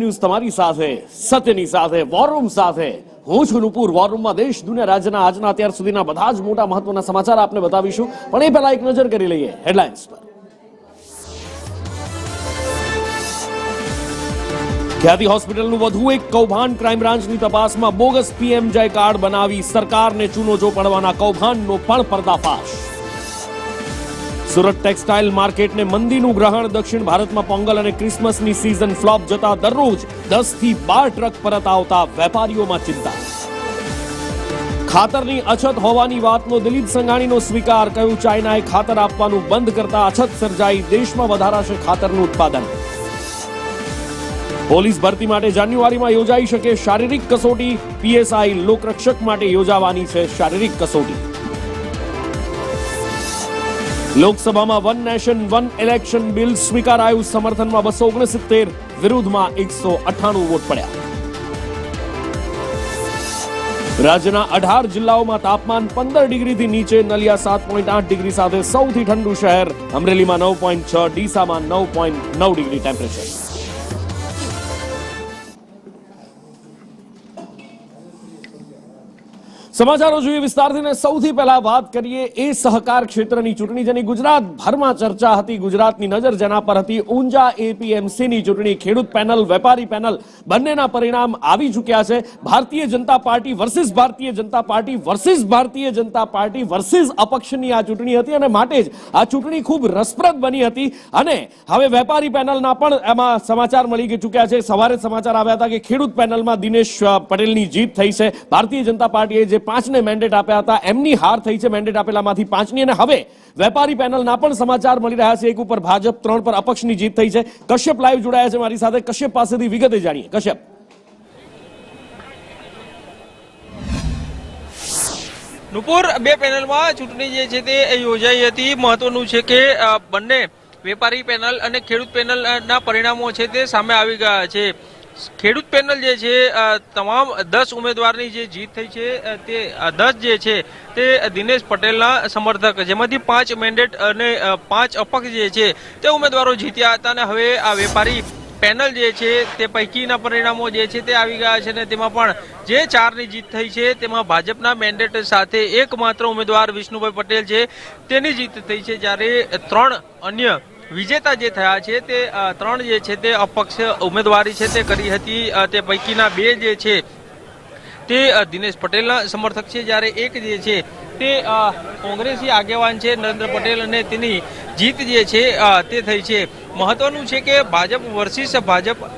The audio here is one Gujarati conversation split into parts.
ન્યૂઝ તમારી સાથે સત્યની સાથે વોર રૂમ સાથે હું છું નુપુર। વોર રૂમમાં દેશ દુનિયા રાજ્યના આજના અત્યાર સુધીના બધા જ મોટા મહત્વના સમાચાર આપને બતાવીશું, પણ એ પહેલા એક નજર કરી લઈએ હેડલાઇન્સ પર। ખ્યાતિ હોસ્પિટલનું વધુ એક કૌભાંડ। ક્રાઇમ બ્રાન્ચની તપાસમાં બોગસ પીએમજય કાર્ડ બનાવી સરકારને ચૂનો ચોપડવાના કૌભાંડનો પણ પર્દાફાશ। સુરત ટેક્સટાઇલ માર્કેટને મંદીનું ગ્રહણ। દક્ષિણ ભારતમાં પોંગલ અને ક્રિસમસની સીઝન ફ્લોપ જતા દરરોજ 10 થી 12 ટ્રક પરત આવતા વેપારીઓમાં ચિંતા। ખાતરની અછત હોવાની વાતનો દિલીપ સંઘાણીનો સ્વીકાર। કહ્યું ચાઇનાએ ખાતર આપવાનું બંધ કરતા અછત સર્જાઈ। દેશમાં વધારાશે ખાતરનું ઉત્પાદન। પોલીસ ભરતી માટે જાન્યુઆરીમાં યોજાઈ શકે શારીરિક કસોટી। પીએસઆઈ લોકરક્ષક માટે યોજાવાની છે શારીરિક કસોટી। લોકસભામાં one nation one election bill સ્વીકારાયું। સમર્થનમાં 269, વિરુદ્ધમાં 198 વોટ પડ્યા। રાજ્યના 18 જિલ્લાઓમાં તાપમાન 15 ડિગ્રીથી નીચે। નલિયા 7.8 ડિગ્રી સાથે સૌથી ઠંડુ શહેર। અમરેલીમાં 9.6, ડીસામાં 9.9 ડિગ્રી ટેમ્પરેચર। સમાચારો જોઈએ વિસ્તારથી ને સૌથી પહેલા વાત કરીએ એ સહકાર ક્ષેત્રની ચૂંટણી જેની ગુજરાતભરમાં ચર્ચા હતી। ગુજરાતની નજર જેના પર હતી ઊંઝા એપીએમસીની ચૂંટણી। ખેડૂત પેનલ, વેપારી પેનલ બંનેના પરિણામ આવી ચૂક્યા છે। Bharatiya Janata party versus Bharatiya Janata party versus Bharatiya Janata party versus અપક્ષની આ ચૂંટણી હતી અને માટે જ આ ચૂંટણી ખૂબ રસપ્રદ બની હતી। અને હવે વેપારી પેનલના પણ એમાં સમાચાર મળી ચૂક્યા છે। સવારે સમાચાર આવ્યા હતા કે ખેડૂત પેનલમાં દિનેશ પટેલની જીત થઈ છે। ભારતીય જનતા પાર્ટીએ જે 5ને મેન્ડેટ આપ્યા હતા એમની હાર થઈ છે મેન્ડેટ આપેલામાંથી 5ની। અને હવે વેપારી પેનલના પણ સમાચાર મળી રહ્યા છે। એક ઉપર ભાજપ, 3 પર અપક્ષની જીત થઈ છે। કશ્યપ લાઈવ જોડાયા છે મારી સાથે। કશ્યપ પાસેથી વિગતે જાણીએ। કશ્યપ, નુપુર, બે પેનલમાં ચૂંટણી જે છે તે યોજાઈ હતી। મહત્વનું છે કે બંને વેપારી પેનલ અને ખેડૂત પેનલના પરિણામો છે તે સામે આવી ગયા છે। ખેડૂત પેનલ જે છે તમામ 10 ઉમેદવારની જે જીત થઈ છે તે 10 જે છે તે દિનેશ પટેલના સમર્થક, જેમાંથી 5 મેન્ડેટ અને 5 અપક્ષ જે છે તે ઉમેદવારો જીત્યા હતા। અને હવે આ વેપારી પેનલ જે છે તે પૈકીના પરિણામો જે છે તે આવી ગયા છે અને તેમાં પણ જે 4ની જીત થઈ છે તેમાં ભાજપના મેન્ડેટ સાથે એકમાત્ર ઉમેદવાર વિષ્ણુભાઈ પટેલ છે તેની જીત થઈ છે, જ્યારે 3 અન્ય વિજેતા જે થયા છે તે 3 જે છે તે અપક્ષ ઉમેદવારી છે તે કરી હતી। તે પૈકીના 2 જે છે તે દિનેશ પટેલના સમર્થક છે, જ્યારે એક જે છે તે કોંગ્રેસી આગેવાન છે નરેન્દ્ર પટેલ અને તેની જીત જે છે તે થઈ છે। મહત્વનું છે કે ભાજપ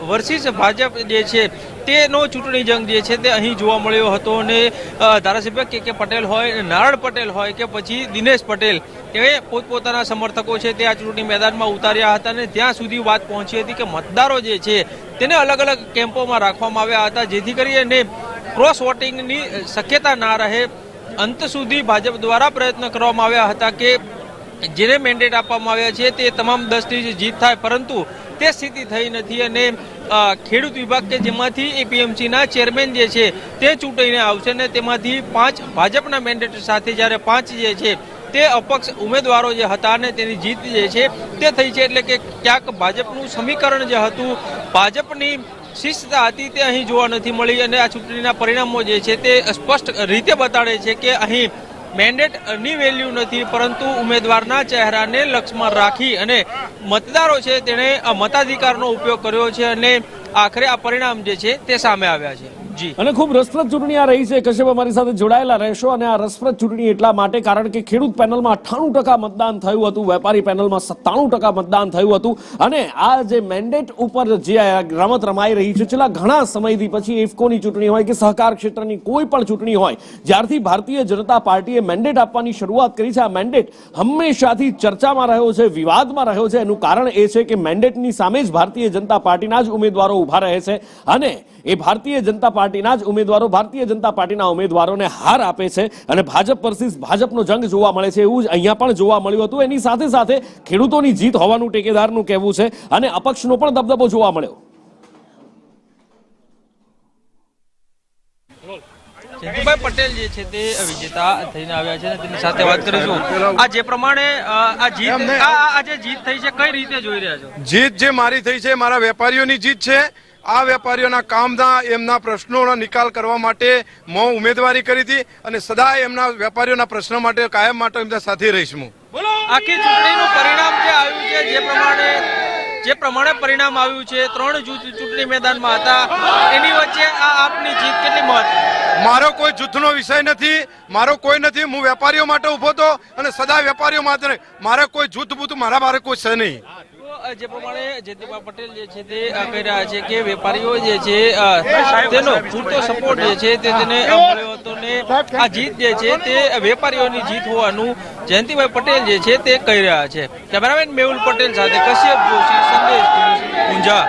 વર્સિસ ભાજપ જે છે તેનો ચૂંટણી જંગ જે છે તે અહીં જોવા મળ્યો હતો। અને ધારાસભ્ય કે પટેલ હોય, નારાયણ પટેલ હોય કે પછી દિનેશ પટેલ, તે પોતપોતાના સમર્થકો છે તે આ ચૂંટણી મેદાનમાં ઉતાર્યા હતા અને ત્યાં સુધી વાત પહોંચી હતી કે મતદારો જે છે તેને અલગ અલગ કેમ્પોમાં રાખવામાં આવ્યા હતા, જેથી કરીને ક્રોસ વોટિંગની શક્યતા ના રહે। અંત સુધી ભાજપ દ્વારા પ્રયત્ન કરવામાં આવ્યા હતા કે જેને મેન્ડેટ આપવામાં આવ્યા છે તે તમામ 10ની જીત થાય, પરંતુ તે સ્થિતિ થઈ નથી। અને ખેડૂત વિભાગ કે જેમાંથી એપીએમસીના ચેરમેન જે છે તે ચૂંટાઈને આવશે અને તેમાંથી 5 ભાજપના મેન્ડેટ સાથે, જ્યારે 5 જે છે તે અપક્ષ ઉમેદવારો જે હતા અને તેની જીત જે છે તે થઈ છે। એટલે કે ક્યાંક ભાજપનું સમીકરણ જે હતું, ભાજપની શિસ્તતા હતી તે અહીં જોવા નથી મળી। અને આ ચૂંટણીના પરિણામો જે છે તે સ્પષ્ટ રીતે બતાડે છે કે અહીં મેન્ડેટની વેલ્યુ નથી, પરંતુ ઉમેદવારના ચહેરાને લક્ષમાં રાખી અને મતદારો છે તેણે મતાધિકારનો ઉપયોગ કર્યો છે અને આખરે આ પરિણામ જે છે તે સામે આવ્યા છે। અને ખૂબ રસપ્રદ ચૂંટણી આ રહી છે। કશ્યપ અમારી સાથે જોડાયેલા રહેશો। અને આ રસપ્રદ ચૂંટણી એટલા માટે કારણ કે ખેડૂત પેનલમાં 98% મતદાન થયું હતું, વેપારી પેનલમાં 97% મતદાન થયું હતું। અને આ જે મેન્ડેટ ઉપર જે રમત રમાઈ રહી છે છેલ્લા ઘણા સમયથી, પછી ઇફકોની ચૂંટણી હોય કે સહકાર ક્ષેત્રની કોઈ પણ ચૂંટણી હોય, જ્યારથી ભારતીય જનતા પાર્ટીએ મેન્ડેટ આપવાની શરૂઆત કરી છે, આ મેન્ડેટ હંમેશાથી ચર્ચામાં રહ્યો છે, વિવાદમાં રહ્યો છે। એનું કારણ એ છે કે મેન્ડેટની સામે જ ભારતીય જનતા પાર્ટીના જ ઉમેદવારો ઉભા રહે છે અને એ ભારતીય જનતા પાર્ટીના જ ઉમેદવારો ભારતીય જનતા પાર્ટીના ઉમેદવારોને હાર આપે છે અને ભાજપ વર્સિસ ભાજપનો જંગ જોવા મળે છે। એવું જ અહીંયા પણ જોવા મળ્યું હતું। એની સાથે સાથે ખેડૂતોની જીત હોવાનું ટેકેદારનું કહેવું છે અને અપક્ષનો પણ દબદબો જોવા મળ્યો। જયંતિભાઈ પટેલ જે છે તે વિજેતા થઈને આવ્યા છે અને તેની સાથે વાત કરીશું। આ જે પ્રમાણે આ જે જીત થઈ છે કઈ રીતે જોઈ રહ્યા છો? જીત જે મારી થઈ છે મારા વેપારીઓની જીત છે આ વેપારીઓના કામના એમના પ્રશ્નોનો નિકાલ કરવા માટે હું ઉમેદવારી કરી હતી અને સદાય એમના વેપારીઓના પ્રશ્નો માટે કાયમ માટે એમના સાથે રહીશ હું. આખી ચૂંટણીનું પરિણામ જે આવ્યું છે જે પ્રમાણે પરિણામ આવ્યું છે, 3 જૂથ ચૂંટણી મેદાનમાં હતા, એની વચ્ચે આ આપની જીત કેટલી મહત્વની? મારો કોઈ જૂથનો વિષય નથી, મારો કોઈ નથી. હું વેપારીઓ માટે ઉભો હતો અને સદા વેપારીઓ માટે. મારે કોઈ જૂથ બૂથ મારા બારે કોઈ છે નહીં. જે પ્રમાણે જયંતિભાઈ પટેલ જે છે તે કહી રહ્યા છે કે વેપારીઓ જે છે તેનો પૂરતો સપોર્ટ જે છે તે તેને મળ્યો હતો ને આ જીત જે છે તે વેપારીઓની જીત હોવાનું જયંતિભાઈ પટેલ જે છે તે કહી રહ્યા છે. કેમેરામેન મેહુલ પટેલ સાથે કશ્યપ જોશી, સંદેશ ન્યૂઝ, ઊંઝા.